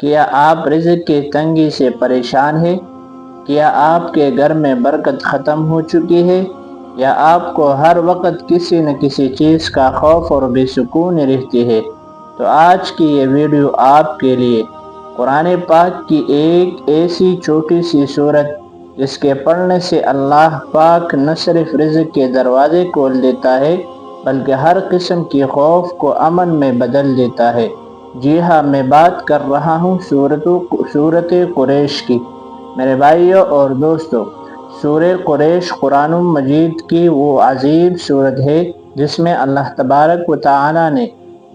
کیا آپ رزق کی تنگی سے پریشان ہیں؟ کیا آپ کے گھر میں برکت ختم ہو چکی ہے؟ یا آپ کو ہر وقت کسی نہ کسی چیز کا خوف اور بے سکونی رہتی ہے؟ تو آج کی یہ ویڈیو آپ کے لیے قرآن پاک کی ایک ایسی چھوٹی سی صورت جس کے پڑھنے سے اللہ پاک نہ صرف رزق کے دروازے کھول دیتا ہے بلکہ ہر قسم کی خوف کو امن میں بدل دیتا ہے۔ جی ہاں، میں بات کر رہا ہوں سورۃ قریش کی۔ میرے بھائیوں اور دوستوں، سورہ قریش قرآن مجید کی وہ عظیم سورت ہے جس میں اللہ تبارک و تعالی نے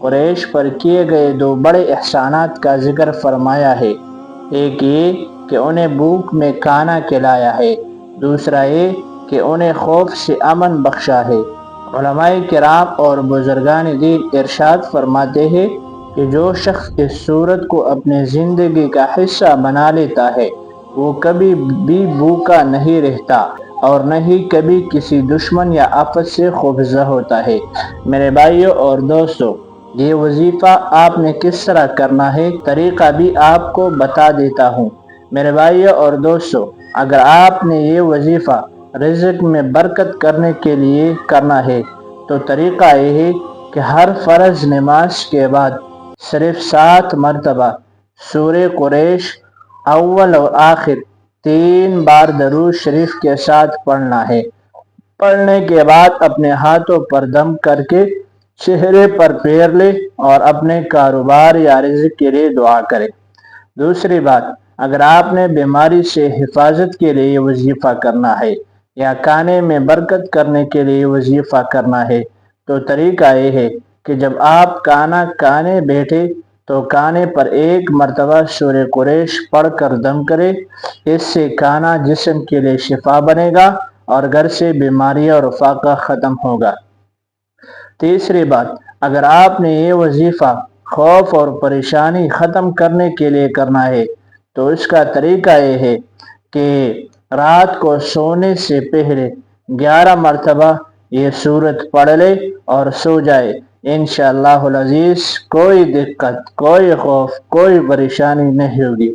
قریش پر کیے گئے دو بڑے احسانات کا ذکر فرمایا ہے۔ ایک یہ کہ انہیں بھوک میں کھانا کھلایا ہے، دوسرا یہ کہ انہیں خوف سے امن بخشا ہے۔ علماء کرام اور بزرگان دین ارشاد فرماتے ہیں کہ جو شخص اس سورت کو اپنی زندگی کا حصہ بنا لیتا ہے وہ کبھی بھی بھوکا نہیں رہتا اور نہ ہی کبھی کسی دشمن یا آفت سے خوفزدہ ہوتا ہے۔ میرے بھائیوں اور دوستوں، یہ وظیفہ آپ نے کس طرح کرنا ہے، طریقہ بھی آپ کو بتا دیتا ہوں۔ میرے بھائیوں اور دوستوں، اگر آپ نے یہ وظیفہ رزق میں برکت کرنے کے لیے کرنا ہے تو طریقہ یہ ہے کہ ہر فرض نماز کے بعد صرف 7 مرتبہ سورہ قریش اول اور آخر 3 بار درود شریف کے ساتھ پڑھنا ہے۔ پڑھنے کے بعد اپنے ہاتھوں پر دم کر کے چہرے پر پھیر لے اور اپنے کاروبار یا رزق کے لیے دعا کرے۔ دوسری بات، اگر آپ نے بیماری سے حفاظت کے لیے وظیفہ کرنا ہے یا کھانے میں برکت کرنے کے لیے وظیفہ کرنا ہے تو طریقہ یہ ہے کہ جب آپ کھانا کھانے بیٹھے تو کھانے پر 1 مرتبہ سورہ قریش پڑھ کر دم کرے۔ اس سے کھانا جسم کے لیے شفا بنے گا اور گھر سے بیماریاں اور فاقہ ختم ہوگا۔ تیسری بات، اگر آپ نے یہ وظیفہ خوف اور پریشانی ختم کرنے کے لیے کرنا ہے تو اس کا طریقہ یہ ہے کہ رات کو سونے سے پہلے 11 مرتبہ یہ سورت پڑھ لے اور سو جائے۔ انشاءاللہ العزیز کوئی دقت، کوئی خوف، کوئی پریشانی نہیں ہوگی۔